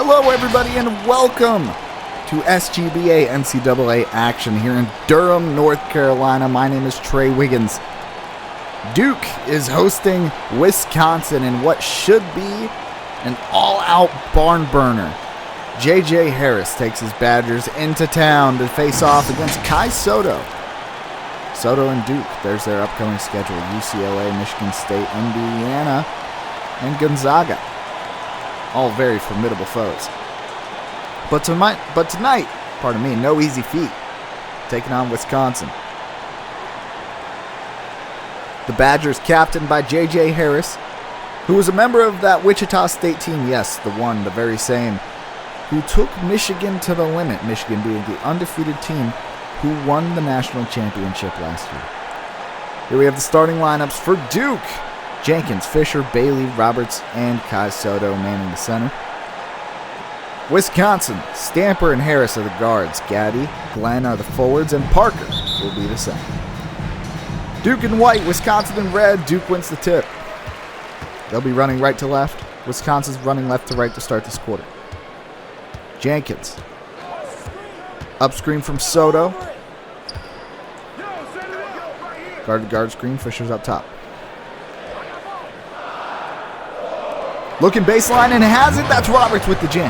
Hello, everybody, and welcome to SGBA NCAA action here in Durham, North Carolina. My name is Trey Wiggins. Duke is hosting Wisconsin in what should be an all-out barn burner. J.J. Harris takes his Badgers into town to face off against Kai Soto. Soto and Duke, there's their upcoming schedule. UCLA, Michigan State, Indiana, and Gonzaga. All very formidable foes. But tonight, pardon me, no easy feat. Taking on Wisconsin. The Badgers captained by J.J. Harris, who was a member of that Wichita State team, yes, the one, the very same, who took Michigan to the limit, Michigan being the undefeated team who won the national championship last year. Here we have the starting lineups for Duke. Jenkins, Fisher, Bailey, Roberts, and Kai Soto manning the center. Wisconsin, Stamper and Harris are the guards. Gaddy, Glenn are the forwards, and Parker will be the center. Duke in white, Wisconsin in red. Duke wins the tip. They'll be running right to left. Wisconsin's running left to right to start this quarter. Jenkins. Up screen from Soto. Guard to guard screen. Fisher's up top. Looking baseline and has it. That's Roberts with the jam.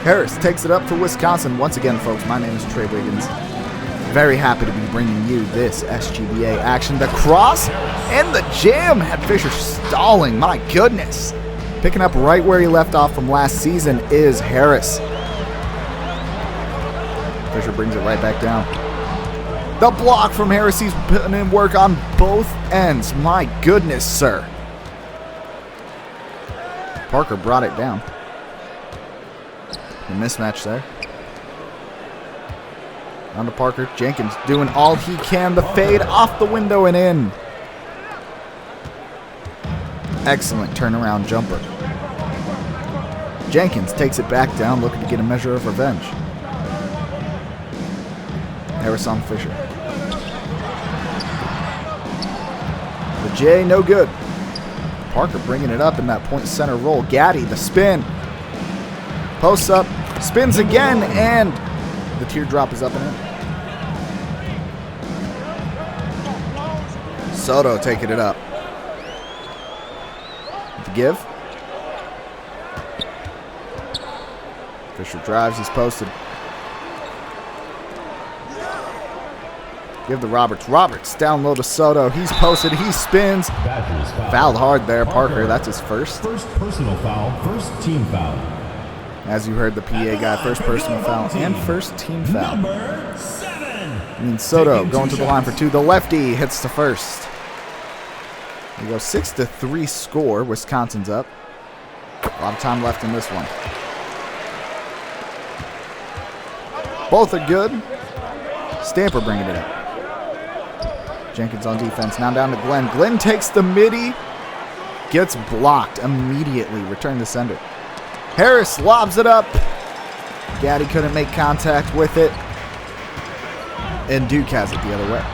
Harris takes it up for Wisconsin. Once again, folks, my name is Trey Wiggins. Very happy to be bringing you this SGBA action. The cross and the jam had Fisher stalling. My goodness. Picking up right where he left off from last season is Harris. Fisher brings it right back down. The block from Harris. He's putting in work on both ends. My goodness, sir. Parker brought it down. The mismatch there. On to Parker. Jenkins doing all he can. The fade off the window and in. Excellent turnaround jumper. Jenkins takes it back down, looking to get a measure of revenge. Harris on Fisher. The J, no good. Parker bringing it up in that point center roll. Gaddy, the spin. Posts up, spins again, and the teardrop is up and in. Soto taking it up. The give. Fisher drives, he's posted. Give to Roberts. Roberts down low to Soto. He's posted. He spins. Fouled hard there. Parker, that's his first. First personal foul. First team foul. As you heard the PA guy, first personal foul and first team foul. Number 7. I mean, Soto going to the line for two. The lefty hits the first. We go 6-3 score. Wisconsin's up. A lot of time left in this one. Both are good. Stamper bringing it up. Jenkins on defense. Now down to Glenn. Glenn takes the midi. Gets blocked immediately. Return to sender. Harris lobs it up. Gaddy couldn't make contact with it. And Duke has it the other way.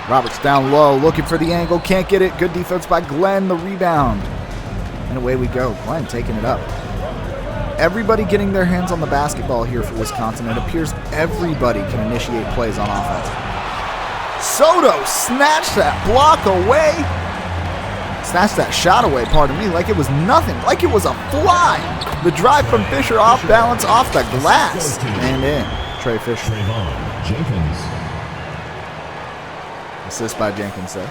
Roberts down low. Looking for the angle. Can't get it. Good defense by Glenn. The rebound. And away we go. Glenn taking it up. Everybody getting their hands on the basketball here for Wisconsin. It appears everybody can initiate plays on offense. Soto snatched that block away. Snatched that shot away, pardon me, like it was nothing. Like it was a fly. The drive from Fisher off balance, off the glass. And in. Trey Fisher. Jenkins. Assist by Jenkins there.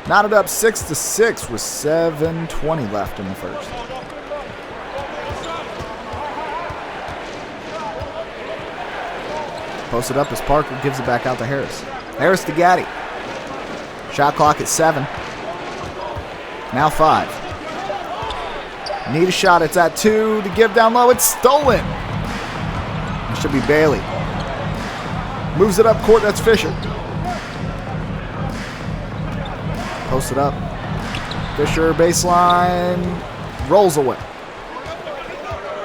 Knotted up 6-6 with 7:20 left in the first. Posted up as Parker gives it back out to Harris. Harris to Gaddy. Shot clock at 7. Now 5. Need a shot. It's at 2. To give down low. It's stolen. It should be Bailey. Moves it up court. That's Fisher. Posted up. Fisher baseline. Rolls away.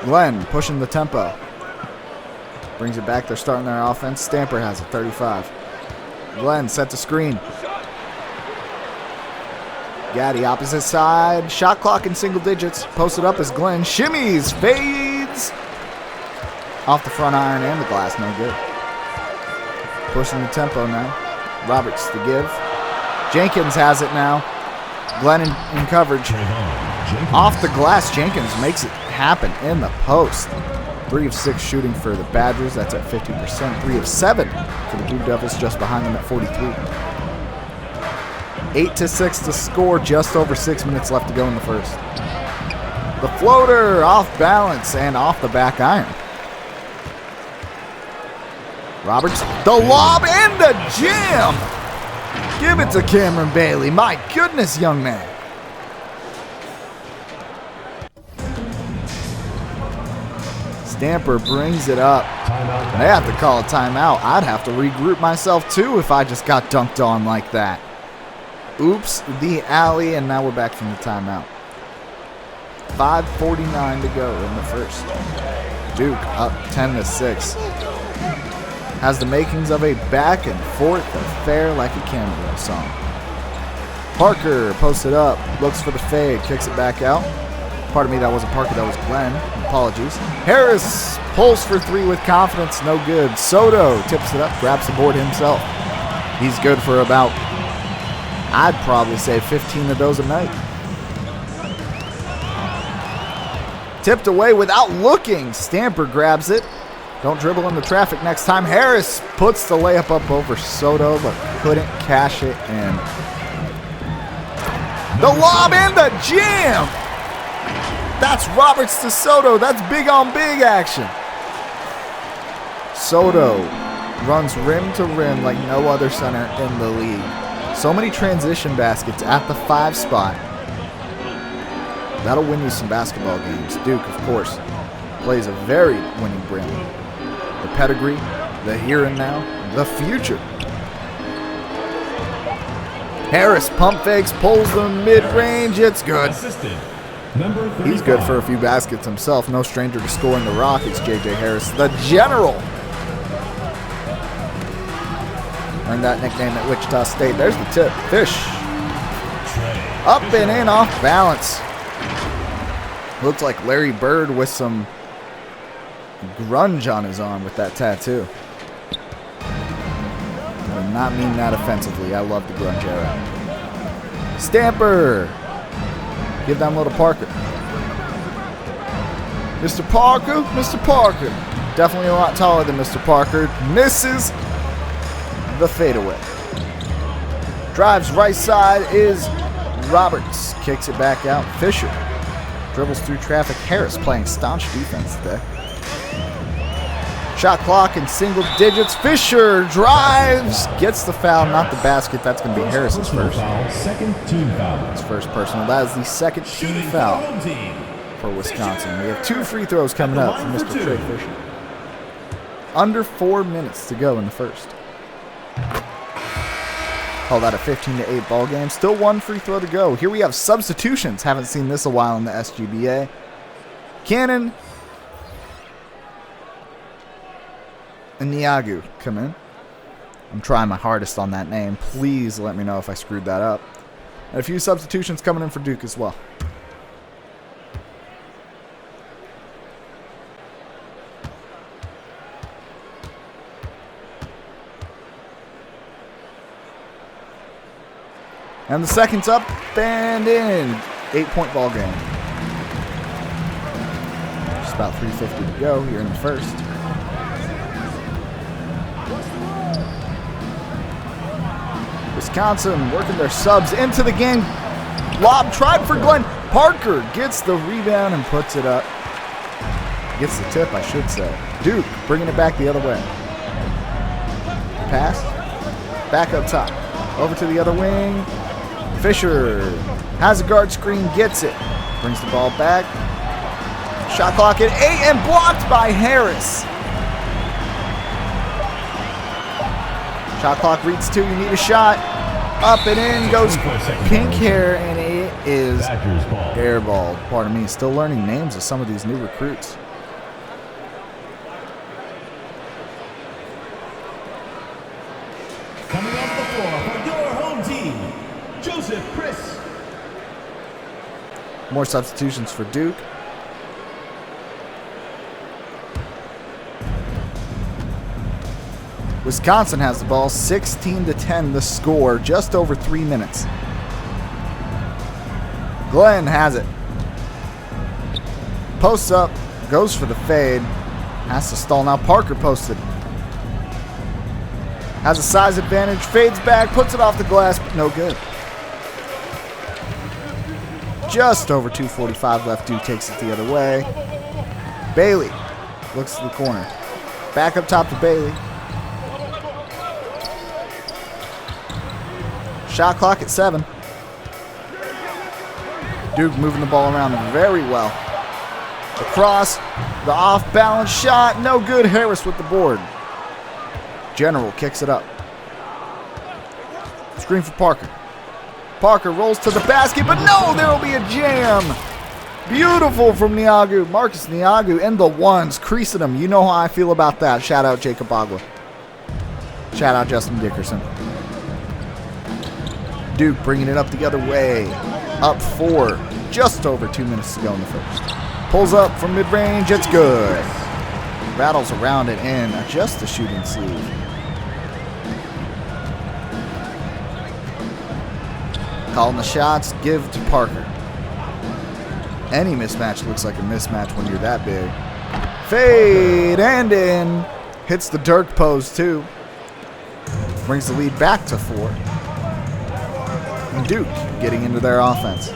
Glenn pushing the tempo. Brings it back. They're starting their offense. Stamper has it. 35. Glenn sets a screen. Gaddy opposite side. Shot clock in single digits. Posted up as Glenn. Shimmies. Fades. Off the front iron and the glass. No good. Pushing the tempo now. Roberts to give. Jenkins has it now. Glenn in coverage. Off the glass, Jenkins makes it happen in the post. 3 of 6 shooting for the Badgers. That's at 50%. 3 of 7 for the Blue Devils, just behind them at 43. 8-6 to score. Just over 6 minutes left to go in the first. The floater off balance and off the back iron. Roberts, the lob and the jam. Give it to Cameron Bailey. My goodness, young man. Stamper brings it up. They have to call a timeout. I'd have to regroup myself too if I just got dunked on like that. Oops, the alley, and now we're back from the timeout. 5:49 to go in the first. Duke up 10-6. Has the makings of a back and forth affair like a Cameo song. Parker posted up, looks for the fade, kicks it back out. Pardon me, that wasn't Parker, that was Glenn. Apologies. Harris pulls for 3 with confidence, no good. Soto tips it up, grabs the board himself. He's good for about, I'd probably say 15 of those a night. Tipped away without looking. Stamper grabs it. Don't dribble into traffic next time. Harris puts the layup up over Soto, but couldn't cash it in. The lob and the jam! That's Roberts to Soto. That's big on big action. Soto runs rim to rim like no other center in the league. So many transition baskets at the 5 spot. That'll win you some basketball games. Duke, of course, plays a very winning brand. The pedigree, the here and now, the future. Harris pump fakes, pulls the mid-range. It's good. He's good for a few baskets himself. No stranger to scoring the rock. It's J.J. Harris, the general. Earned that nickname at Wichita State. There's the tip. Fish. Up and in off balance. Looks like Larry Bird with some grunge on his arm with that tattoo. I do not mean that offensively. I love the grunge era. Stamper. Give down little Parker. Mr. Parker, Mr. Parker. Definitely a lot taller than Mr. Parker. Misses the fadeaway. Drives right side is Roberts. Kicks it back out. Fisher dribbles through traffic. Harris playing staunch defense today. Shot clock in single digits. Fisher drives. Gets the foul, not the basket. That's going to be Harris's first. Second team foul. His first personal. That is the second team foul for Wisconsin. We have 2 free throws coming up from Mr. Trey Fisher. Under 4 minutes to go in the first. Call that a 15-8 ball game. Still 1 free throw to go. Here we have substitutions. Haven't seen this a while in the SGBA. Cannon and Niagu come in. I'm trying my hardest on that name. Please let me know if I screwed that up. And a few substitutions coming in for Duke as well. And the second's up and in. 8-point ball game. Just about 3:50 to go here in the first. Wisconsin working their subs into the game. Lob tried for Glenn. Parker gets the rebound and puts it up. Gets the tip, I should say. Duke bringing it back the other way. Pass. Back up top. Over to the other wing. Fisher has a guard screen, gets it. Brings the ball back. Shot clock at 8 and blocked by Harris. Shot clock reads 2. You need a shot. Up and in goes pink hair, and it is airball. Pardon me. Still learning names of some of these new recruits. Coming off the floor for your home team, Joseph Chris More substitutions for Duke. Wisconsin has the ball, 16-10 the score, just over 3 minutes. Glenn has it. Posts up, goes for the fade. Has to stall now. Parker posted. Has a size advantage, fades back, puts it off the glass, but no good. Just over 2:45 left. Duke takes it the other way. Bailey looks to the corner. Back up top to Bailey. Shot clock at 7. Duke moving the ball around very well. Across, the off-balance shot, no good. Harris with the board. General kicks it up. Screen for Parker. Parker rolls to the basket, but no, there will be a jam. Beautiful from Niagu. Marcus Niagu in the ones, creasing him. You know how I feel about that. Shout out Jacob Agua. Shout out Justin Dickerson. Duke bringing it up the other way. Up 4. Just over 2 minutes to go in the first. Pulls up from mid-range. It's good. Rattles around it in. Just the shooting sleeve. Calling the shots. Give to Parker. Any mismatch looks like a mismatch when you're that big. Fade and in. Hits the Dirk pose too. Brings the lead back to 4. And Duke getting into their offense.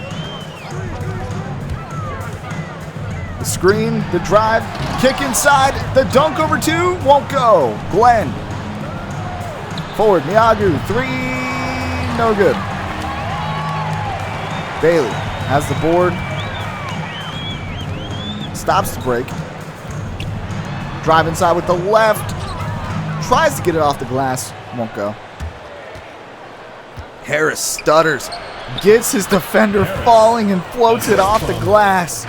The screen, the drive, kick inside, the dunk over 2, won't go. Glenn. Forward, Niagu, 3, no good. Bailey has the board. Stops the break. Drive inside with the left. Tries to get it off the glass, won't go. Harris stutters, gets his defender falling and floats it off the glass.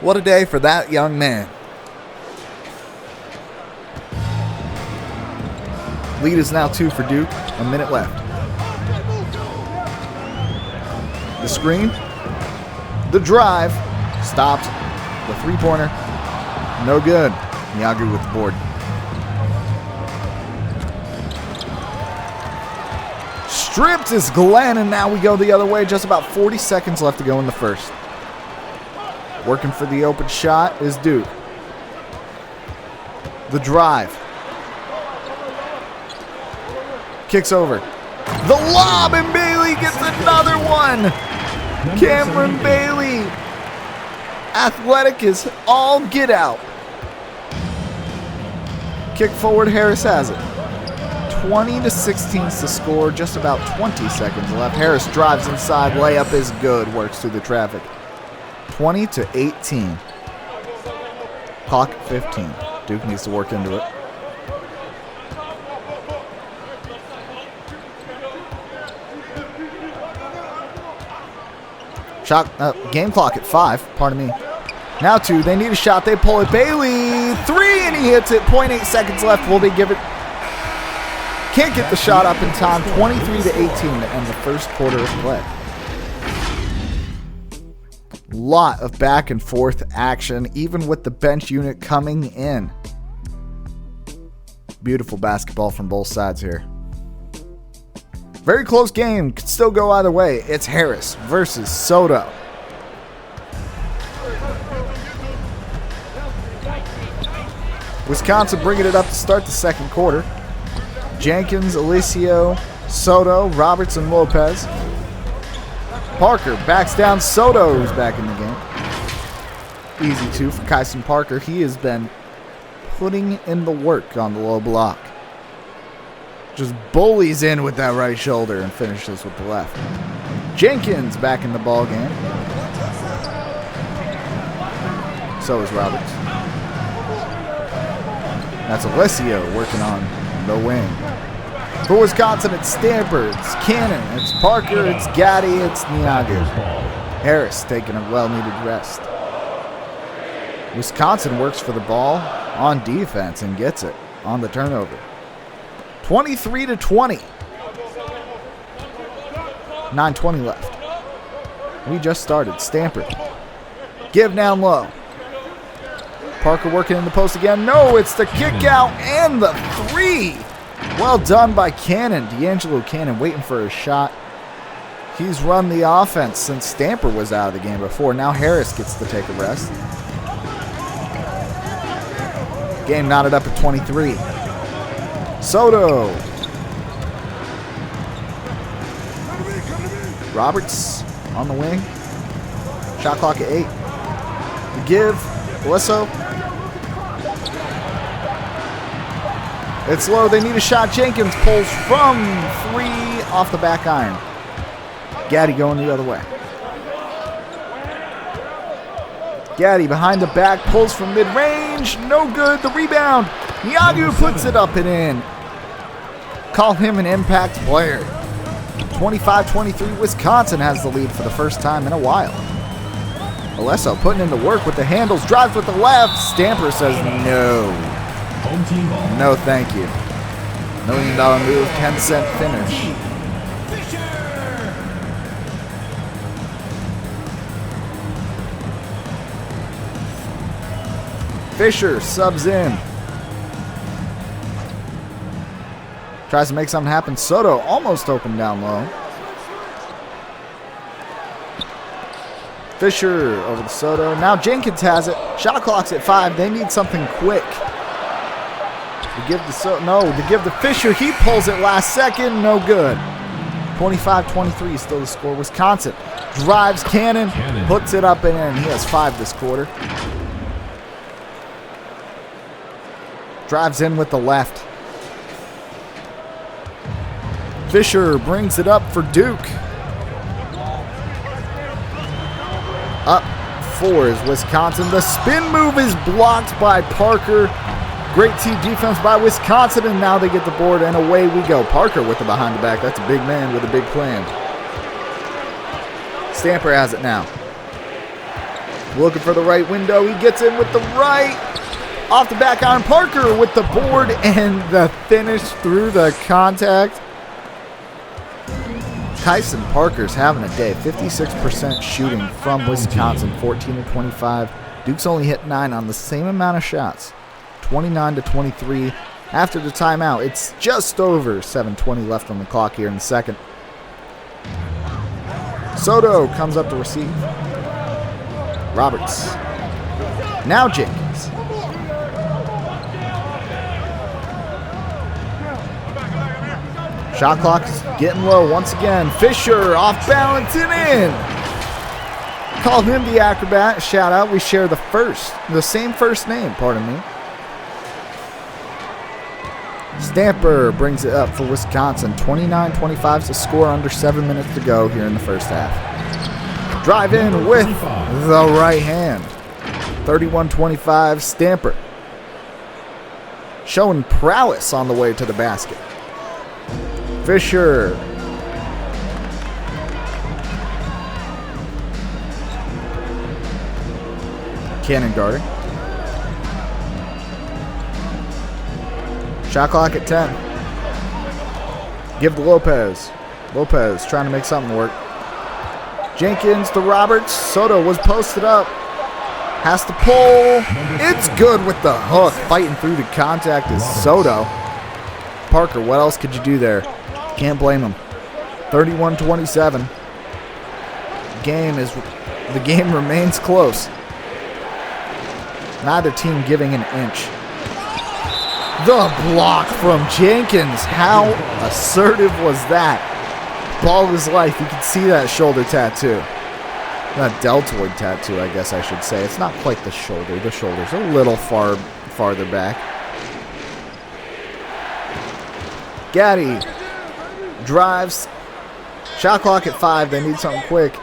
What a day for that young man. Lead is now 2 for Duke, a minute left. The screen, the drive, stopped, the 3-pointer, no good. Niagu with the board. Stripped is Glenn, and now we go the other way. Just about 40 seconds left to go in the first. Working for the open shot is Duke. The drive. Kicks over. The lob, and Bailey gets another one. Cameron Bailey. Athletic is all get out. Kick forward, Harris has it. 20-16 to score, just about 20 seconds left. Harris drives inside, layup is good, works through the traffic. 20-18. Clock 15. Duke needs to work into it. Game clock at 5, pardon me. Now 2, they need a shot, they pull it. Bailey, 3, and he hits it. 0.8 seconds left, will they give it? Can't get the shot up in time. 23-18 to end the first quarter of play. Lot of back and forth action, even with the bench unit coming in. Beautiful basketball from both sides here. Very close game, could still go either way. It's Harris versus Soto. Wisconsin bringing it up to start the second quarter. Jenkins, Alicio, Soto, Robertson, Lopez. Parker backs down. Soto is back in the game. Easy 2 for Kyson Parker. He has been putting in the work on the low block. Just bullies in with that right shoulder and finishes with the left. Jenkins back in the ball game. So is Roberts. That's Alessio working on the wing. For Wisconsin, it's Stamper, it's Cannon, it's Parker, it's Gaddy, it's Niagu. Harris taking a well-needed rest. Wisconsin works for the ball on defense and gets it on the turnover. 23-20. 9:20 left. We just started. Stamper. Give down low. Parker working in the post again. No, it's the kick out and the three. Well done by Cannon. D'Angelo Cannon waiting for a shot. He's run the offense since Stamper was out of the game before. Now Harris gets to take a rest. Game knotted up at 23. Soto. Roberts on the wing. Shot clock at 8. The give. Bledsoe. It's low. They need a shot. Jenkins pulls from 3 off the back iron. Gaddy going the other way. Gaddy behind the back. Pulls from mid-range. No good. The rebound. Niagu puts it up and in. Call him an impact player. 25-23. Wisconsin has the lead for the first time in a while. Alesso putting in the work with the handles. Drives with the left. Stamper says no. No, thank you. $1 million move, 10-cent finish. Fisher subs in. Tries to make something happen. Soto almost opened down low. Fisher over to Soto. Now Jenkins has it. Shot clock's at 5. They need something quick. To give the Fisher. He pulls it last second. No good. 25-23 is still the score. Wisconsin drives Cannon. Puts it up and in. He has 5 this quarter. Drives in with the left. Fisher brings it up for Duke. Up 4 is Wisconsin. The spin move is blocked by Parker. Great team defense by Wisconsin, and now they get the board, and away we go. Parker with the behind the back. That's a big man with a big plan. Stamper has it now. Looking for the right window. He gets in with the right. Off the back iron. Parker with the board and the finish through the contact. Tyson Parker's having a day. 56% shooting from Wisconsin, 14-25. Duke's only hit 9 on the same amount of shots, 29-23. After the timeout, it's just over 7:20 left on the clock here in the second. Soto comes up to receive. Roberts. Now Jenkins. Shot clock is getting low once again. Fisher off balance and in. Called him the acrobat. Shout out. We share the same first name, pardon me. Stamper brings it up for Wisconsin. 29-25 is the score, under 7 minutes to go here in the first half. Drive in with the right hand. 31-25, Stamper. Showing prowess on the way to the basket. Fisher. Cannon guarding. Shot clock at 10. Give to Lopez. Lopez trying to make something work. Jenkins to Roberts. Soto was posted up. Has to pull. It's good with the hook. Fighting through the contact is Soto. Parker, what else could you do there? Can't blame him. 31-27. The game remains close. Neither team giving an inch. The block from Jenkins. How assertive was that? Ball of his life. You can see that shoulder tattoo. That deltoid tattoo, I guess I should say. It's not quite the shoulder. The shoulder's a little farther back. Gaddy drives. Shot clock at 5. They need something quick.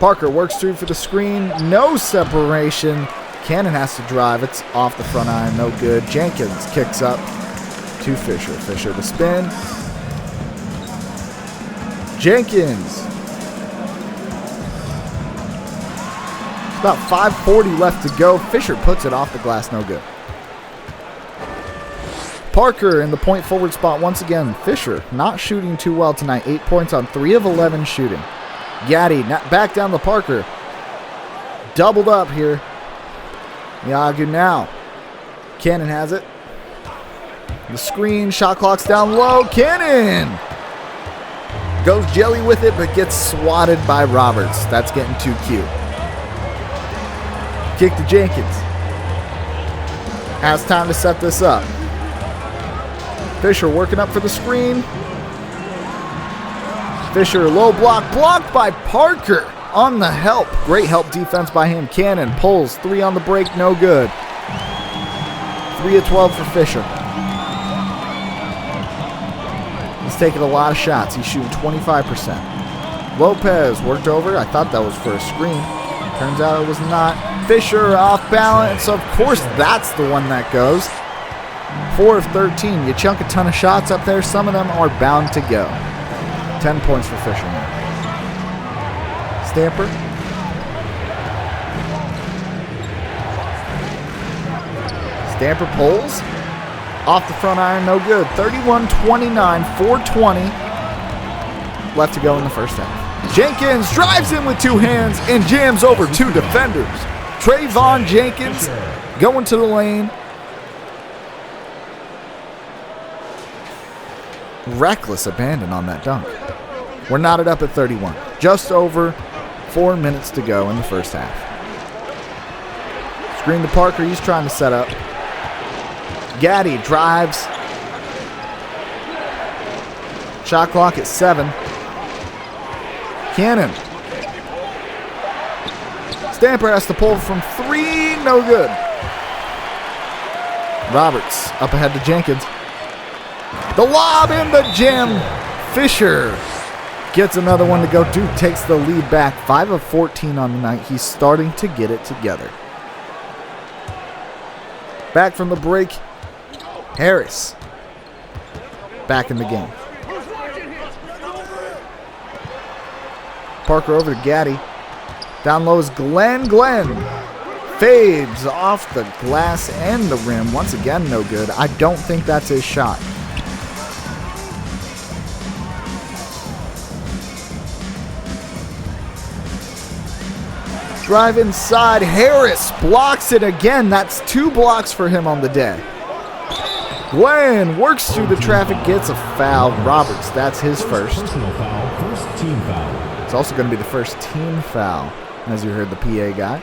Parker works through for the screen. No separation. Cannon has to drive. It's off the front iron. No good. Jenkins kicks up to Fisher. Fisher to spin. Jenkins. About 5:40 left to go. Fisher puts it off the glass. No good. Parker in the point forward spot once again. Fisher not shooting too well tonight. 8 points on 3 of 11 shooting. Gaddy back down to Parker. Doubled up here. Yagu now. Cannon has it. The screen, shot clock's down low. Cannon goes jelly with it, but gets swatted by Roberts. That's getting too cute. Kick to Jenkins. Has time to set this up. Fisher working up for the screen. Fisher, low block, blocked by Parker on the help. Great help defense by him. Cannon pulls, 3 on the break, no good. 3 of 12 for Fisher. He's taking a lot of shots. He's shooting 25%. Lopez worked over. I thought that was for a screen. Turns out it was not. Fisher off balance. Of course, that's the one that goes. 4 of 13. You chunk a ton of shots up there. Some of them are bound to go. 10 points for Fisher now. Stamper. Stamper pulls. Off the front iron, no good. 31-29, 4:20 left to go in the first half. Jenkins drives in with 2 hands and jams over 2 defenders. Trayvon Jenkins going to the lane. Reckless abandon on that dunk. We're knotted up at 31. Just over 4 minutes to go in the first half. Screen to Parker. He's trying to set up. Gaddy drives. Shot clock at 7. Cannon. Stamper has to pull from 3. No good. Roberts up ahead to Jenkins. The lob in the jam. Fisher gets another one to go. Duke takes the lead back. 5 of 14 on the night. He's starting to get it together. Back from the break. Harris back in the game. Parker over to Gaddy. Down low is Glenn. Glenn fades off the glass and the rim. Once again, no good. I don't think that's his shot. Drive inside. Harris blocks it again. That's 2 blocks for him on the day. Glenn works through the traffic, gets a foul. Roberts, that's his first. Personal foul, first team foul. It's also going to be the first team foul, as you heard the PA guy.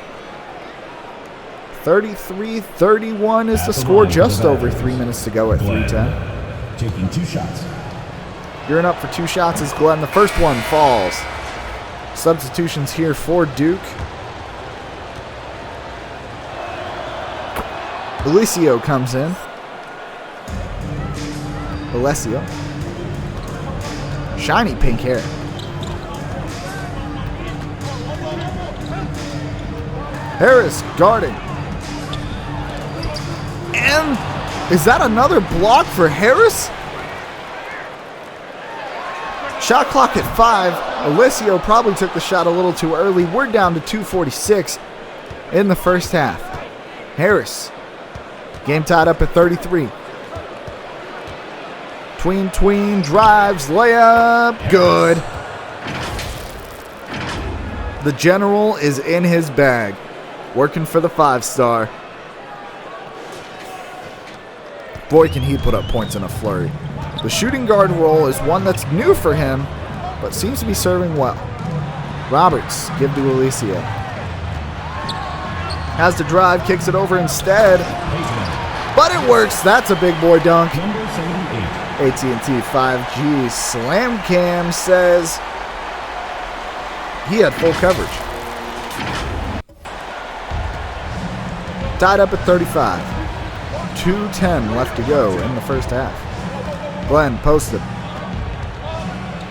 33-31 is the score, just over 3 minutes to go at 3:10. Taking 2 shots. Gearing up for 2 shots is Glenn. The first one falls. Substitutions here for Duke. Alessio comes in. Alessio. Shiny pink hair. Harris guarding. And is that another block for Harris? Shot clock at 5. Alessio probably took the shot a little too early. We're down to 2:46 in the first half. Harris. Game tied up at 33. Tween, drives, layup, good. The general is in his bag, working for the 5-star. Boy, can he put up points in a flurry. The shooting guard role is one that's new for him, but seems to be serving well. Roberts, give to Alessio. Has to drive, kicks it over instead. But it works. That's a big boy dunk. AT&T 5G Slam Cam says he had full coverage. Tied up at 35. 2:10 left to go in the first half. Glenn posted.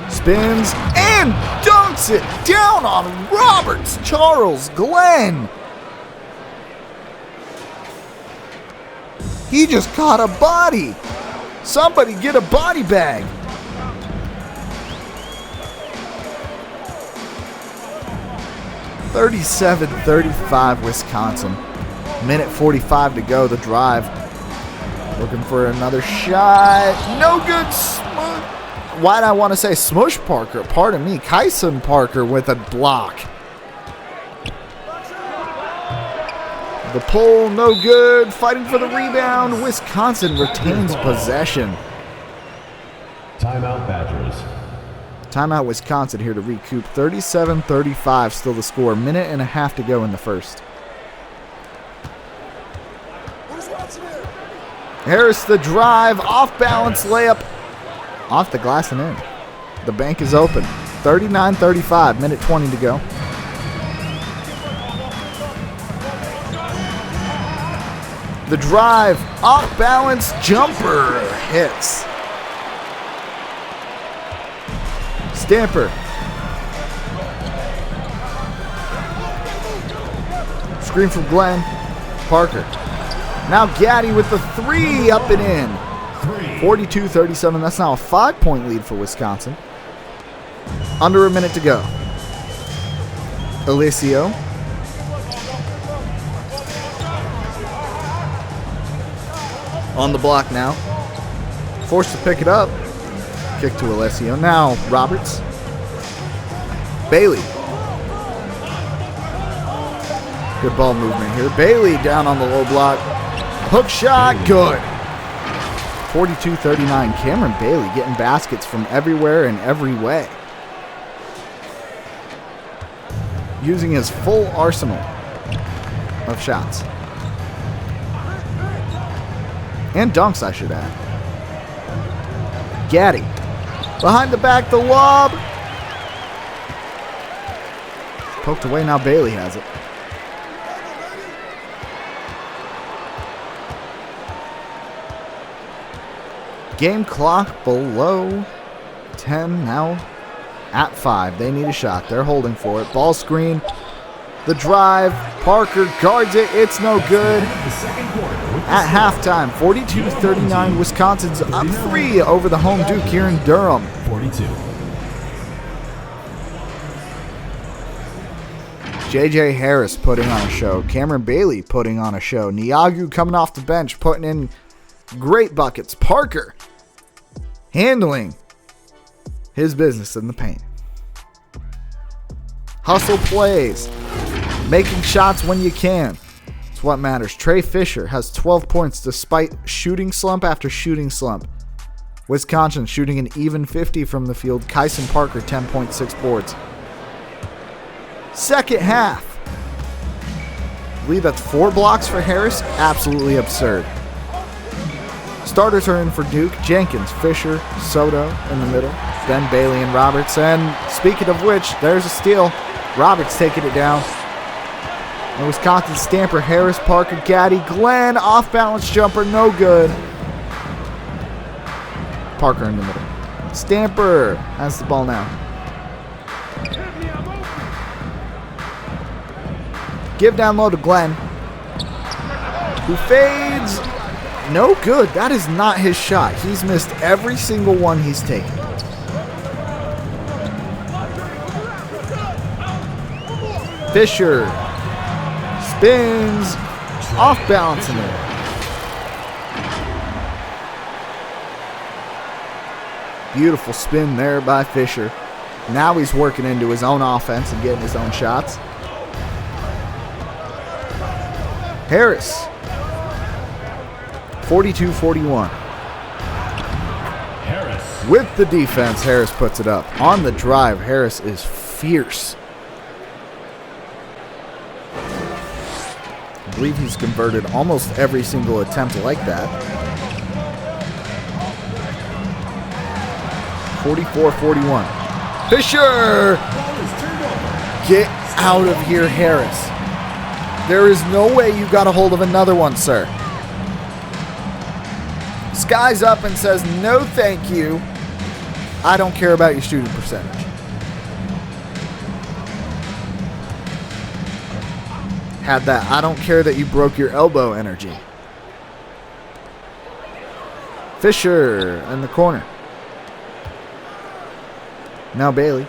Spins and dunks it down on Roberts. Charles Glenn. He just caught a body. Somebody get a body bag. (37-35) Wisconsin. Minute 45 to go. The drive. Looking for another shot. No good. why did I want to say Smush Parker? Pardon me. Kyson Parker with a block. The pull, no good. Fighting for the rebound. Wisconsin retains possession. Timeout Badgers. Timeout Wisconsin here to recoup. 37-35 still the score. Minute and a half to go in the first. Harris the drive. Off balance layup. Off the glass and in. The bank is open. 39-35. Minute 20 to go. The drive. Off balance jumper. Hits. Stamper. Screen from Glenn. Parker. Now Gaddy with the three, up and in. 42-37. That's now a 5-point lead for Wisconsin. Under a minute to go. Alicio. On the block now. Forced to pick it up. Kick to Alessio. Now Roberts. Bailey. Good ball movement here. Bailey down on the low block. Hook shot. Good. 42-39. Cameron Bailey getting baskets from everywhere and every way. Using his full arsenal of shots. And dunks, I should add. Gaddy. Behind the back, the lob. Poked away, now Bailey has it. Game clock below 10, now at 5. They need a shot. They're holding for it. Ball screen. The drive. Parker guards it. It's no good. At halftime, 42-39. Wisconsin's up 3 over the home Duke here in Durham. 42. J.J. Harris putting on a show. Cameron Bailey putting on a show. Niagu coming off the bench, putting in great buckets. Parker handling his business in the paint. Hustle plays. Making shots when you can. It's what matters. Trey Fisher has 12 points despite shooting slump after shooting slump. Wisconsin shooting an even 50 from the field. Kyson Parker, 10.6 boards. Second half. I believe that's 4 blocks for Harris. Absolutely absurd. Starters are in for Duke. Jenkins, Fisher, Soto in the middle. Then Bailey and Roberts. And speaking of which, there's a steal. Roberts taking it down. And Wisconsin Stamper, Harris, Parker, Gaddy, Glenn. Off-balance jumper, no good. Parker in the middle. Stamper has the ball now. Give down low to Glenn, who fades. No good. That is not his shot. He's missed every single one he's taken. Fisher spins, off balance in there. Beautiful spin there by Fisher. Now he's working into his own offense and getting his own shots. Harris, 42-41. Harris. With the defense, Harris puts it up. On the drive, Harris is fierce. I believe he's converted almost every single attempt like that. 44-41. Fisher! Get out of here, Harris. There is no way you got a hold of another one, sir. Skies up and says, no thank you. I don't care about your shooting percentage. Had that I don't care that you broke your elbow energy. Fisher in the corner. Now Bailey.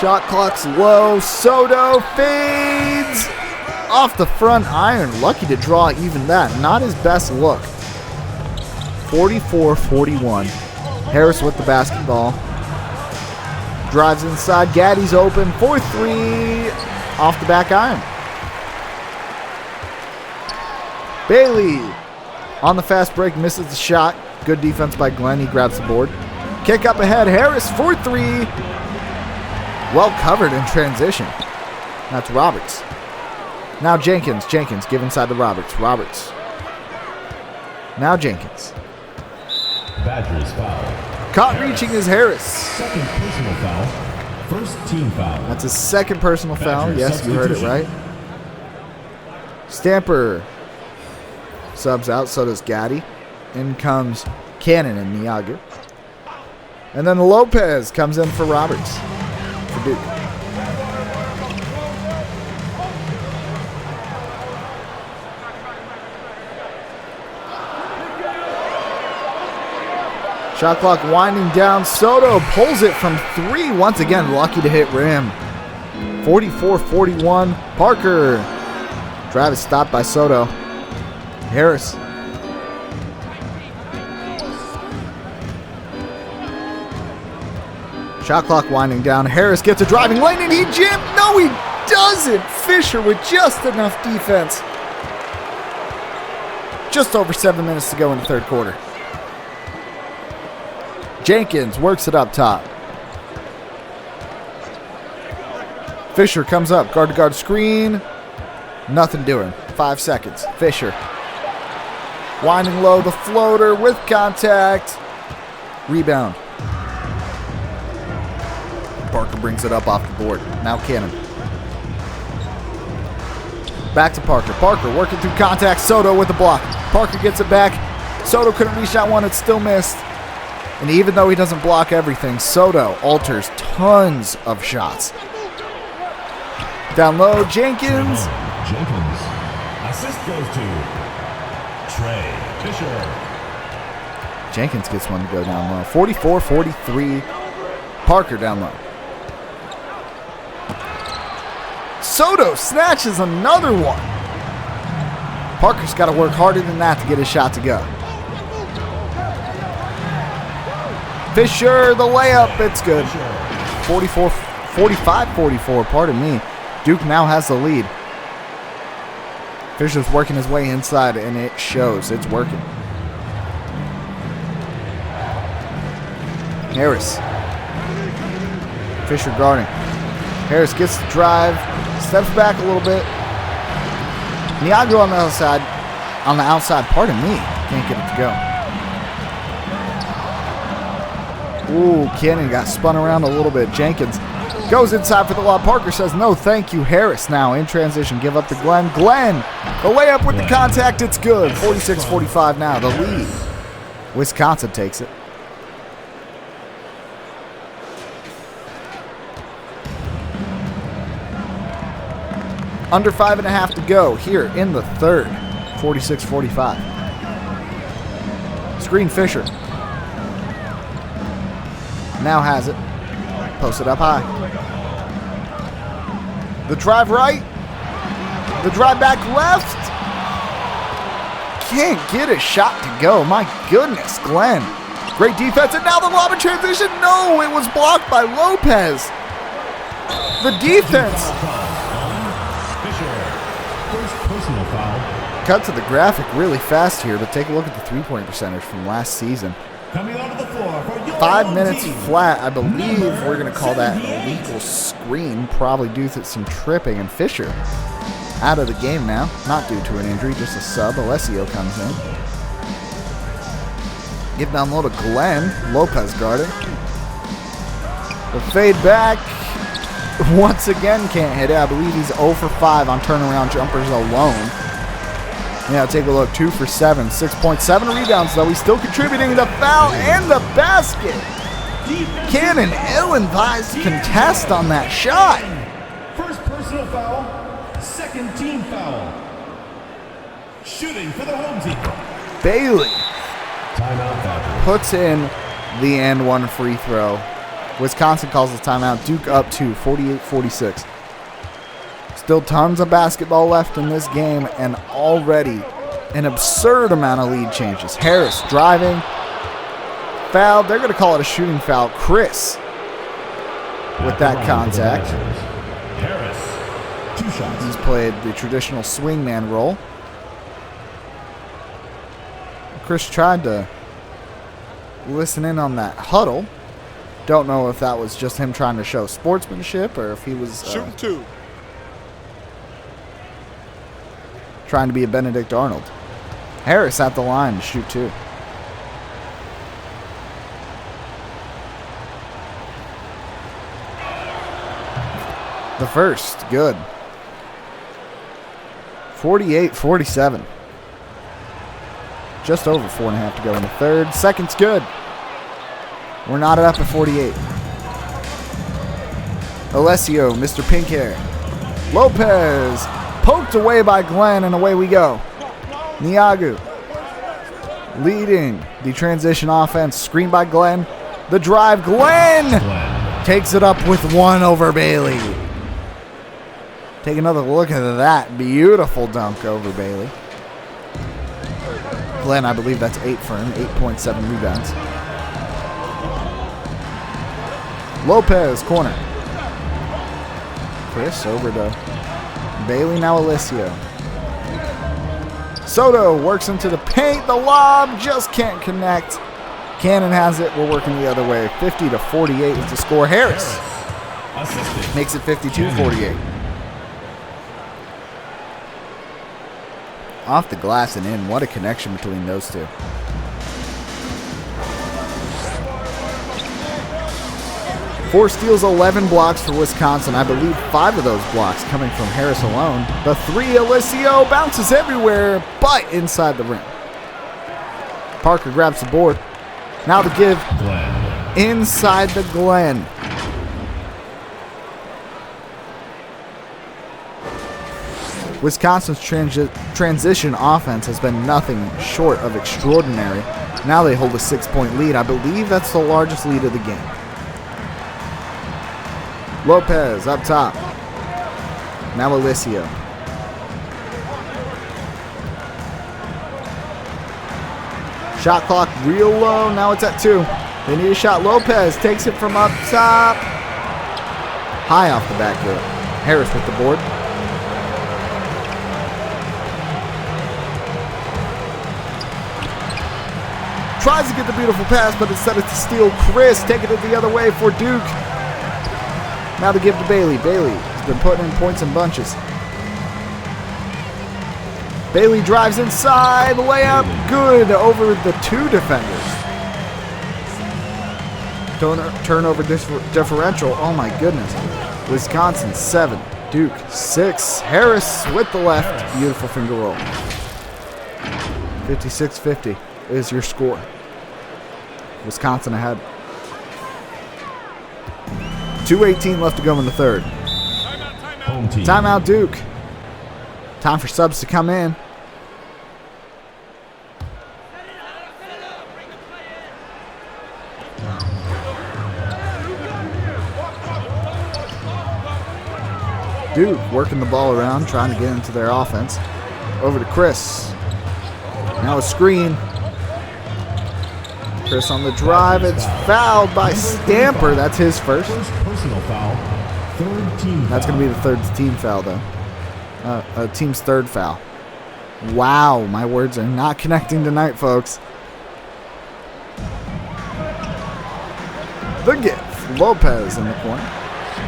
Shot clock's low. Soto fades off the front iron. Lucky to draw even that. Not his best look. 44-41. Harris with the basketball. Drives inside. Gaddy's open. 4-3 off the back iron. Bailey on the fast break, misses the shot. Good defense by Glenn. He grabs the board. Kick up ahead. Harris 4-3. Well covered in transition. That's Roberts. Now Jenkins. Jenkins give inside to Roberts. Roberts. Now Jenkins. Badgers foul. Caught reaching is Harris. Second personal foul. First team foul. That's his second personal foul. Badgers Yes, you heard it right. Stamper subs out. So does Gaddy. In comes Cannon and Niaga. And then Lopez comes in for Roberts. For Duke. Shot clock winding down. Soto pulls it from 3. Once again, lucky to hit rim. 44-41. Parker. Drive is stopped by Soto. Harris. Shot clock winding down. Harris gets a driving lane and he jammed. No, he doesn't. Fisher with just enough defense. Just over 7 minutes to go in the third quarter. Jenkins works it up top. Fisher comes up. Guard-to-guard screen. Nothing doing. 5 seconds. Fisher. Winding low. The floater with contact. Rebound. Parker brings it up off the board. Now Cannon. Back to Parker. Parker working through contact. Soto with the block. Parker gets it back. Soto couldn't reach that one. It still missed. And even though he doesn't block everything, Soto alters tons of shots. Down low, Jenkins. Jenkins. Assist goes to Trey Fisher. Jenkins gets one to go down low. 44-43. Parker down low. Soto snatches another one. Parker's got to work harder than that to get his shot to go. Fisher, the layup, it's good. 45-44, pardon me. Duke now has the lead. Fisher's working his way inside, and it shows. It's working. Harris. Fisher guarding. Harris gets the drive, steps back a little bit. Niago on the outside, pardon me. Can't get it to go. Ooh, Cannon got spun around a little bit. Jenkins goes inside for the lob. Parker says, no, thank you. Harris now in transition. Give up to Glenn. Glenn, the layup with the contact. It's good. 46-45 now. The lead. Wisconsin takes it. Under 5.5 to go here in the third. 46-45. Screen Fisher. Now has it. Posted up high. The drive right. The drive back left. Can't get a shot to go. My goodness, Glenn. Great defense. And now the lob in transition. No, it was blocked by Lopez. The defense. Cut to the graphic really fast here, but take a look at the three-point percentage from last season. Coming onto the floor for your 5 minutes flat. I believe we're going to call that an illegal screen, probably due to some tripping. And Fisher out of the game now, not due to an injury, just a sub. Alessio comes in. Give down low to Glenn. Lopez guarding. The fade back. Once again, can't hit it. I believe he's 0 for 5 on turnaround jumpers alone. Yeah, take a look. 2 for 7. 6.7 rebounds, though. He's still contributing the foul and the basket. Cannon ill-advised contest on that shot. First personal foul, second team foul. Shooting for the home team. Bailey Timeout. puts in the and one free throw. Wisconsin calls the timeout. Duke up 2, 48-46. Still tons of basketball left in this game, and already an absurd amount of lead changes. Harris driving. Foul. They're going to call it a shooting foul. Chris with that contact. Harris, 2 shots. He's played the traditional swingman role. Chris tried to listen in on that huddle. Don't know if that was just him trying to show sportsmanship or if he was shooting 2. Trying to be a Benedict Arnold. Harris at the line to shoot 2. The first, good. 48-47. Just over 4.5 to go in the third. Second's good. We're knotted up at 48. Alessio, Mr. Pink Hair. Lopez, poked away by Glenn, and away we go. Niagu, leading the transition offense. Screen by Glenn. The drive, Glenn takes it up with 1 over Bailey. Take another look at that. Beautiful dunk over Bailey. Glenn, I believe that's 8 for him. 8.7 rebounds. Lopez, corner. Chris over to Bailey, now Alessio. Soto works into the paint. The lob just can't connect. Cannon has it. We're working the other way. 50-48 is the score. Harris makes it 52-48. Off the glass and in. What a connection between those two. Four steals, 11 blocks for Wisconsin. I believe 5 of those blocks coming from Harris alone. The 3, Alessio, bounces everywhere, but inside the rim. Parker grabs the board. Now the give. Glenn. Inside the Glenn. Wisconsin's transition offense has been nothing short of extraordinary. Now they hold a 6-point lead. I believe that's the largest lead of the game. Lopez up top. Now Alessio. Shot clock real low. Now it's at 2. They need a shot. Lopez takes it from up top. High off the back heel. Harris with the board. Tries to get the beautiful pass, but instead it's to steal. Chris taking it the other way for Duke. Now to give to Bailey. Bailey has been putting in points in bunches. Bailey drives inside. Layup good over the 2 defenders. Turnover differential. Oh my goodness. Wisconsin 7. Duke 6. Harris with the left. Beautiful finger roll. 56-50 is your score. Wisconsin ahead. 2:18 left to go in the third. Home team. Timeout Duke. Time for subs to come in. Duke working the ball around, trying to get into their offense. Over to Chris. Now a screen. Chris on the drive. It's fouled by Stamper. That's his first. First personal foul. Third team That's going to be the third team foul, though. Team's third foul. Wow, my words are not connecting tonight, folks. The give. Lopez in the corner.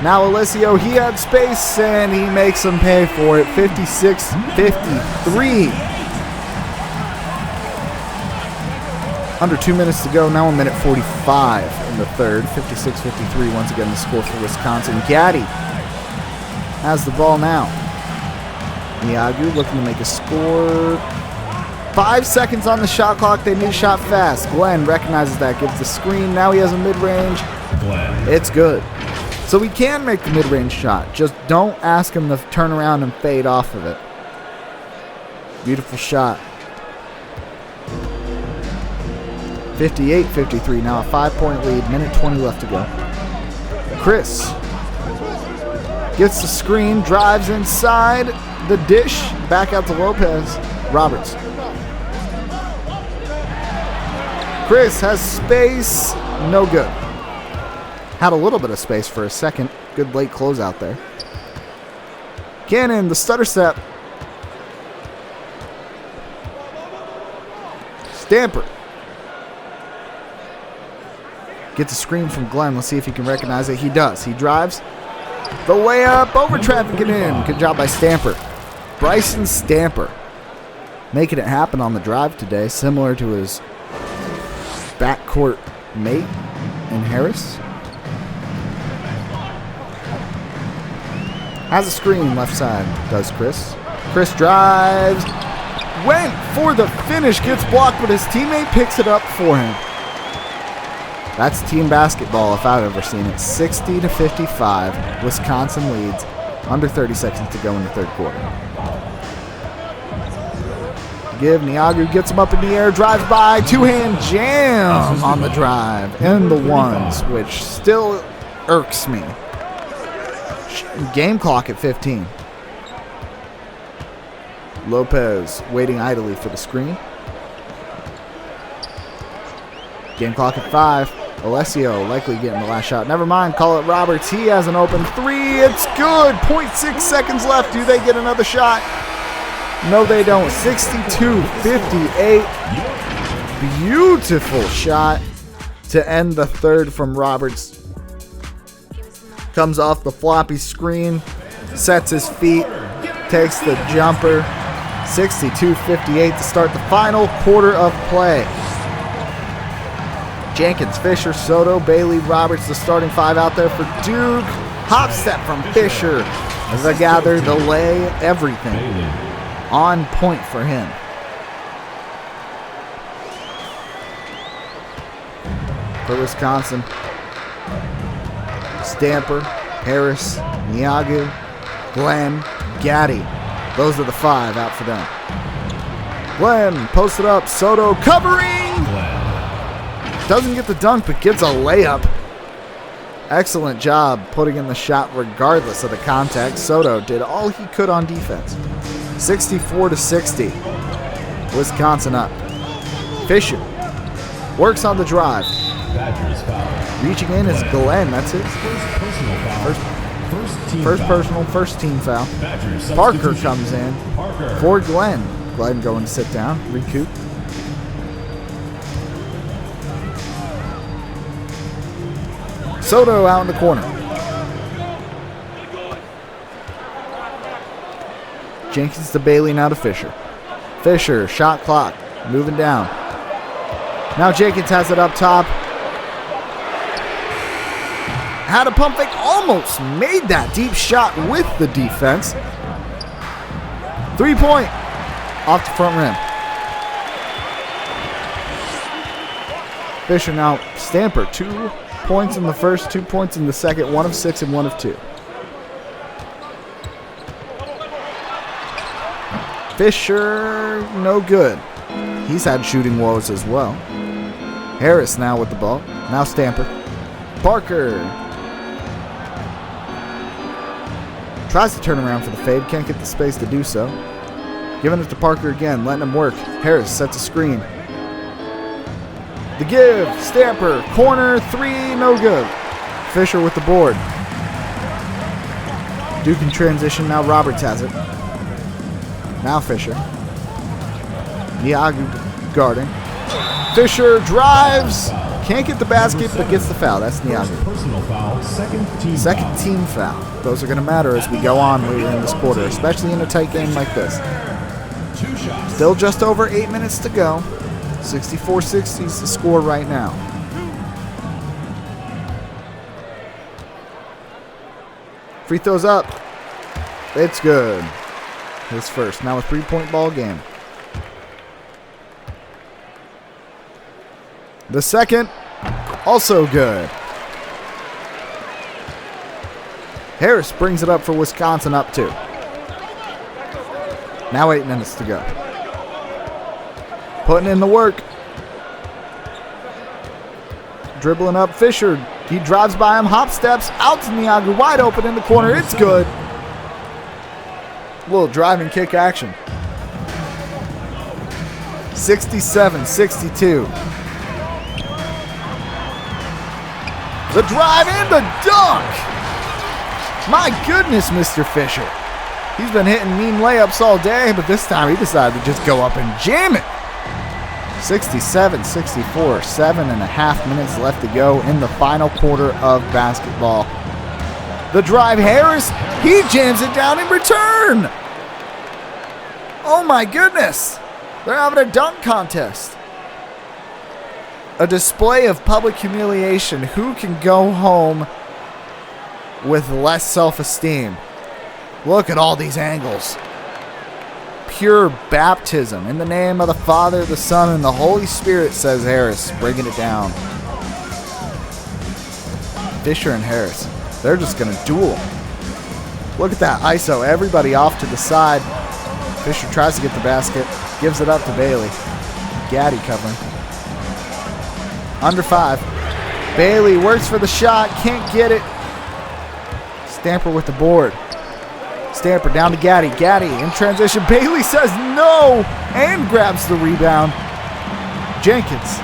Now Alessio, he had space, and he makes them pay for it. 56-53. Under 2 minutes to go. Now a minute 45 in the third. 56-53 once again the score for Wisconsin. Gaddy has the ball now. Niagu looking to make a score. 5 seconds on the shot clock. They need a shot fast. Glenn recognizes that, gives the screen. Now he has a mid-range. Glenn. It's good. So he can make the mid-range shot. Just don't ask him to turn around and fade off of it. Beautiful shot. 58-53 now, a 5-point lead, minute 20 left to go. Chris Gets the screen, drives inside the dish, back out to Lopez. Roberts. Chris has space, no good. Had a little bit of space for a second. Good late closeout there. Cannon, the stutter step. Stamper. Gets a screen from Glenn. Let's see if he can recognize it. He does. He drives the way up, over traffic and in. Good job by Stamper. Bryson Stamper making it happen on the drive today, similar to his backcourt mate in Harris. Has a screen left side, does Chris. Chris drives. Went for the finish, gets blocked, but his teammate picks it up for him. That's team basketball if I've ever seen it. 60-55. Wisconsin leads. Under 30 seconds to go in the third quarter. Give. Niagu gets him up in the air, drives by, two-hand jam on the drive. And the ones, which still irks me. Game clock at 15. Lopez waiting idly for the screen. Game clock at 5. Alessio likely getting the last shot. Never mind, call it Roberts. He has an open three. It's good. 0.6 seconds left. Do they get another shot? No, they don't. 62-58. Beautiful shot to end the third from Roberts. Comes off the floppy screen, sets his feet, takes the jumper. 62-58 to start the final quarter of play. Jenkins, Fisher, Soto, Bailey, Roberts, the starting five out there for Duke. Hop step from Fisher. The gather, the lay, everything on point for him. For Wisconsin, Stamper, Harris, Niagu, Glenn, Gaddy. Those are the five out for them. Glenn posted up. Soto covering. Doesn't get the dunk, but gets a layup. Excellent job putting in the shot regardless of the contact. Soto did all he could on defense. 64-60. Wisconsin up. Fisher works on the drive. Reaching in is Glenn. That's his first personal, first team foul. Parker comes in for Glenn. Glenn going to sit down, recoup. Soto out in the corner. Jenkins to Bailey, now to Fisher. Fisher, shot clock, moving down. Now Jenkins has it up top. Had a pump fake, almost made that deep shot with the defense. 3-point off the front rim. Fisher now, Stamper, 2 points in the first, 2 points in the second, 1 of 6 and 1 of 2. Fisher, no good. He's had shooting woes as well. Harris now with the ball. Now Stamper. Parker tries to turn around for the fade. Can't get the space to do so. Giving it to Parker again. Letting him work. Harris sets a screen. The give. Stamper. Corner. 3. No good. Fisher with the board. Duke in transition. Now Roberts has it. Now Fisher. Niagu guarding. Fisher drives. Can't get the basket, but gets the foul. That's Niagu. Personal foul, second team foul. Those are going to matter as we go on later in this quarter, especially in a tight game like this. 2 shots. Still just over 8 minutes to go. 64-60 is the score right now. Free throws up. It's good. His first. Now a 3-point ball game. The second, also good. Harris brings it up for Wisconsin, up 2. Now 8 minutes to go. Putting in the work. Dribbling up, Fisher He drives by him, hop steps, out to Niagu, wide open in the corner. It's good. A little driving kick action. 67-62. The drive and the dunk. My goodness, Mr. Fisher. He's been hitting mean layups all day, but this time he decided to just go up and jam it. 67-64, 7.5 minutes left to go in the final quarter of basketball. The drive, Harris, he jams it down in return. Oh my goodness. They're having a dunk contest. A display of public humiliation. Who can go home with less self-esteem? Look at all these angles. Pure baptism. In the name of the Father, the Son, and the Holy Spirit, says Harris, bringing it down. Fisher and Harris, they're just going to duel. Look at that ISO. Everybody off to the side. Fisher tries to get the basket. Gives it up to Bailey. Gaddy covering. Under 5. Bailey works for the shot. Can't get it. Stamper with the board. Stamper down to Gaddy. Gaddy in transition. Bailey says no and grabs the rebound. Jenkins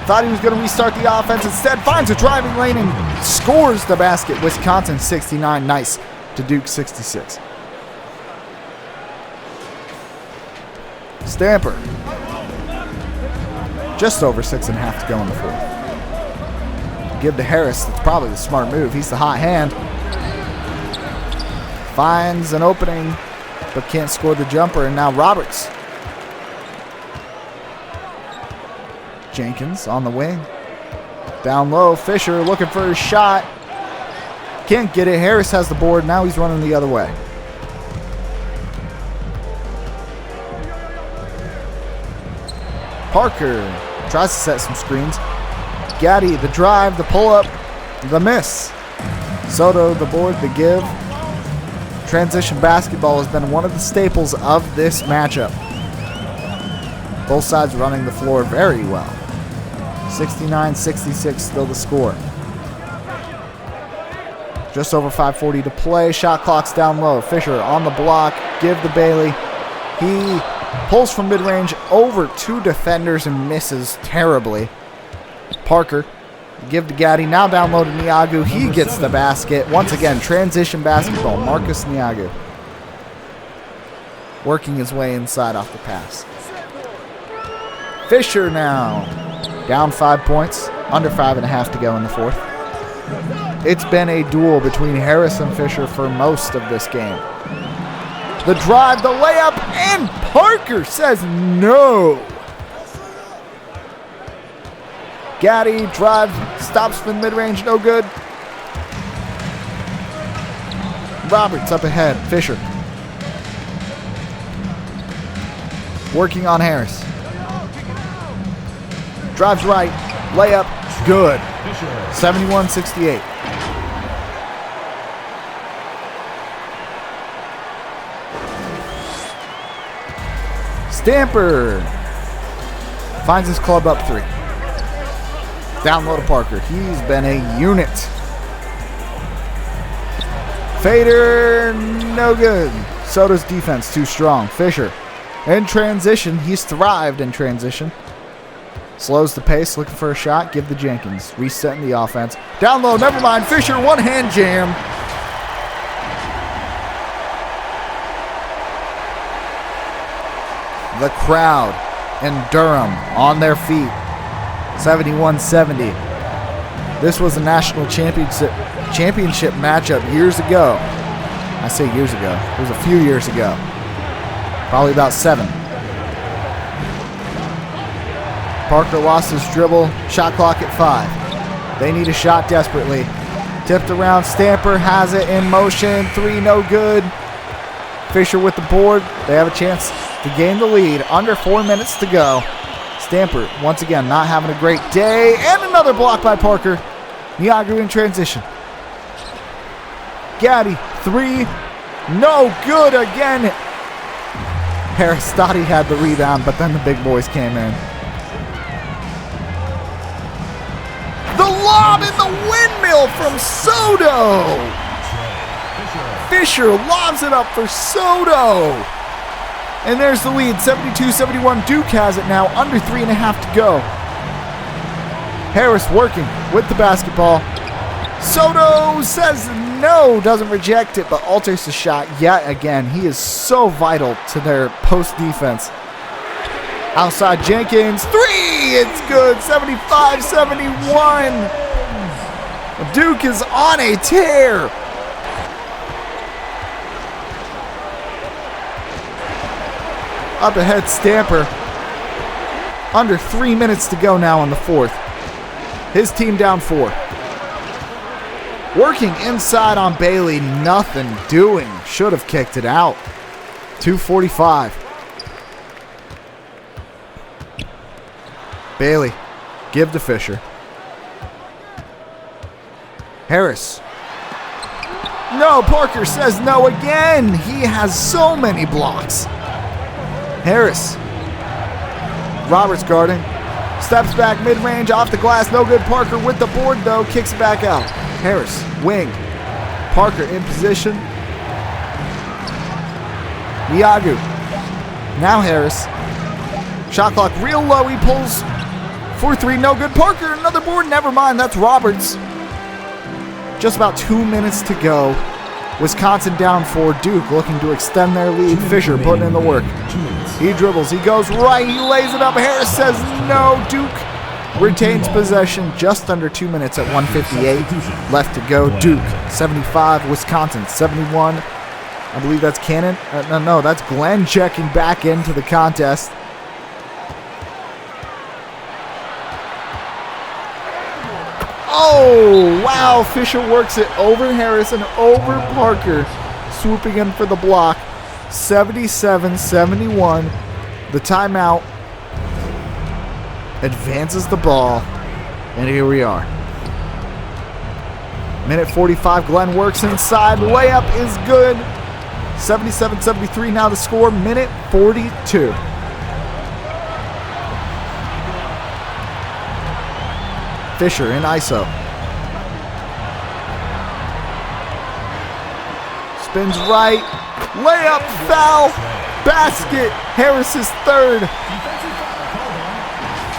thought he was going to restart the offense. Instead finds a driving lane and scores the basket. Wisconsin 69. Nice to Duke 66. Stamper. Just over 6.5 to go in the fourth. Give to Harris. That's probably the smart move. He's the hot hand. Finds an opening, but can't score the jumper. And now Roberts. Jenkins on the wing. Down low. Fisher looking for his shot. Can't get it. Harris has the board. Now he's running the other way. Parker tries to set some screens. Gaddy, the drive, the pull-up, the miss. Soto, the board, the give. Transition basketball has been one of the staples of this matchup. Both sides running the floor very well. 69-66 still the score. Just over 5:40 to play. Shot clock's down low. Fisher on the block. Give to Bailey. He pulls from mid-range over 2 defenders and misses terribly. Parker. Give to Gaddy. Now down low to Niagu. He gets the basket. Once again, transition basketball. Marcus Niagu. Working his way inside off the pass. Fisher now. Down 5 points. Under 5.5 to go in the fourth. It's been a duel between Harris and Fisher for most of this game. The drive, the layup, and Parker says no. Gaddy drives, stops from mid-range, no good. Roberts up ahead, Fisher. Working on Harris. Drives right, layup, good. 71-68. Stamper finds his club up 3. Down low to Parker. He's been a unit. Fader, no good. Soto's defense too strong. Fisher in transition. He's thrived in transition. Slows the pace, looking for a shot. Give to Jenkins. Resetting the offense. Down low, never mind. Fisher, one-hand jam. The crowd in Durham on their feet. 71-70. This was a national championship matchup years ago. I say years ago. It was a few years ago. Probably about 7. Parker lost his dribble. Shot clock at 5. They need a shot desperately. Tipped around. Stamper has it in motion. 3, no good. Fisher with the board. They have a chance to gain the lead. Under 4 minutes to go. Stamper, once again, not having a great day. And another block by Parker. Niagu in transition. Gaddy, 3. No good again. Harris thought he had the rebound, but then the big boys came in. in the windmill from Soto. Fisher lobs it up for Soto. And there's the lead, 72-71. Duke has it now, under 3.5 to go. Harris working with the basketball. Soto says no, doesn't reject it, but alters the shot yet again. He is so vital to their post defense. Outside Jenkins, three, it's good, 75-71. Duke is on a tear. Up ahead, Stamper. Under 3 minutes to go now in the fourth. His team down 4. Working inside on Bailey, nothing doing. Should have kicked it out. 2:45. Bailey, give to Fisher. Harris. No, Parker says no again. He has so many blocks. Harris. Roberts guarding. Steps back mid-range, off the glass, no good. Parker with the board though, kicks it back out. Harris, wing. Parker in position. Iagu. Now Harris. Shot clock real low, he pulls for 3, no good. Parker, another board, never mind, that's Roberts. Just about 2 minutes to go. Wisconsin down 4, Duke looking to extend their lead. Fisher putting in the work. He dribbles, he goes right, he lays it up. Harris says no. Duke retains possession just under 2 minutes at 1:58 left to go. Duke 75, Wisconsin 71. I believe that's Cannon. No, that's Glenn checking back into the contest. Oh, wow. Fisher works it over Harris and over Parker, swooping in for the block. 77-71. The timeout advances the ball, and here we are. Minute 45, Glenn works inside. Layup is good. 77-73 now the score. Minute 42. Fisher in ISO. Spins right. Layup, foul, basket. Harris's third.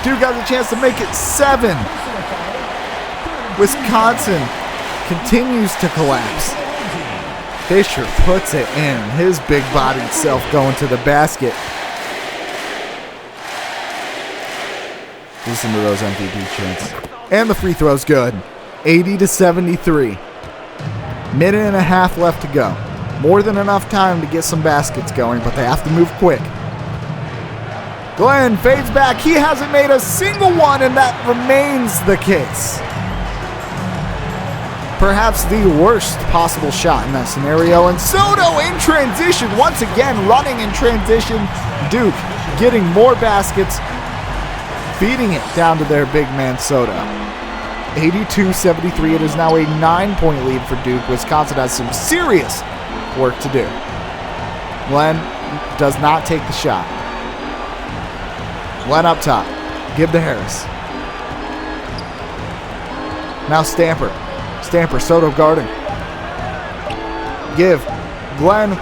Duke got a chance to make it 7. Wisconsin continues to collapse. Fisher puts it in. His big-bodied self going to the basket. Listen to those MVP chants. And the free throw's good. 80-73. Minute and a half left to go. More than enough time to get some baskets going, but they have to move quick. Glenn fades back. He hasn't made a single one, and that remains the case. Perhaps the worst possible shot in that scenario. And Soto in transition. Once again, running in transition. Duke getting more baskets. Feeding it down to their big man Soto. 82-73. It is now a 9-point lead for Duke. Wisconsin has some serious work to do. Glenn does not take the shot. Glenn up top. Give to Harris. Now Stamper. Stamper, Soto guarding. Give. Glenn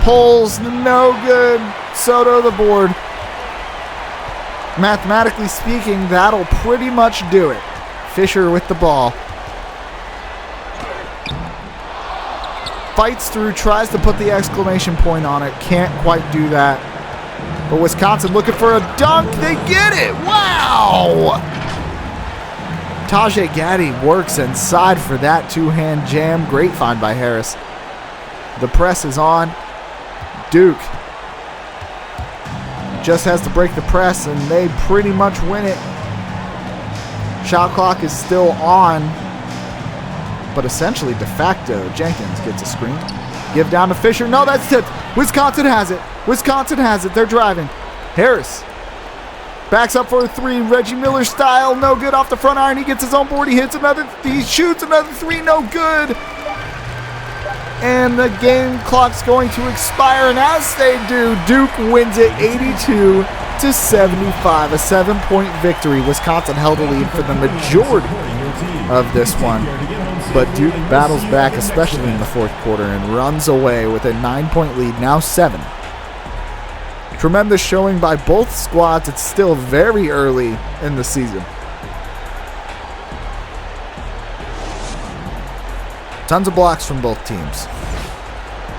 pulls, no good. Soto the board. Mathematically speaking, that'll pretty much do it. Fisher with the ball. Fights through, tries to put the exclamation point on it. Can't quite do that. But Wisconsin looking for a dunk. They get it. Wow! Tajay Gaddy works inside for that two-hand jam. Great find by Harris. The press is on. Duke just has to break the press, and they pretty much win it. Shot clock is still on, but essentially de facto. Jenkins gets a screen. Give down to Fisher. No, that's tipped. Wisconsin has it. Wisconsin has it. They're driving. Harris backs up for a 3. Reggie Miller style. No good off the front iron. He gets his own board. He hits another. He shoots another 3. No good. And the game clock's going to expire. And as they do, Duke wins it 82 80-75, a 7-point victory. Wisconsin held the lead for the majority of this one, but Duke battles back, especially in the fourth quarter, and runs away with a 9-point lead, now 7. Tremendous showing by both squads. It's still very early in the season. Tons of blocks from both teams.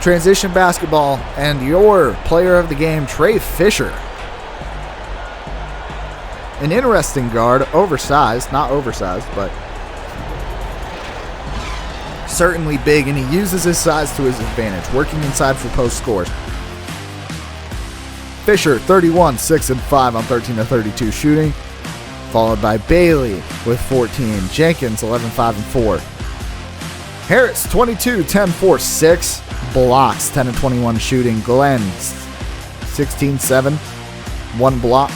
Transition basketball, and your player of the game, Trey Fisher. An interesting guard, oversized, not oversized, but certainly big, and he uses his size to his advantage, working inside for post scores. Fisher, 31, 6 and 5 on 13 of 32 shooting, followed by Bailey with 14, Jenkins 11, 5 and 4. Harris, 22, 10, 4, 6 blocks, 10 and 21 shooting. Glenn, 16, 7, 1 block.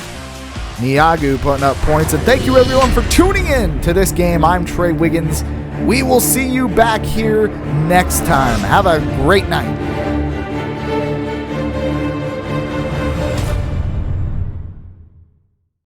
Niagu putting up points. And thank you everyone for tuning in to this game. I'm Trey Wiggins. We will see you back here next time. Have a great night.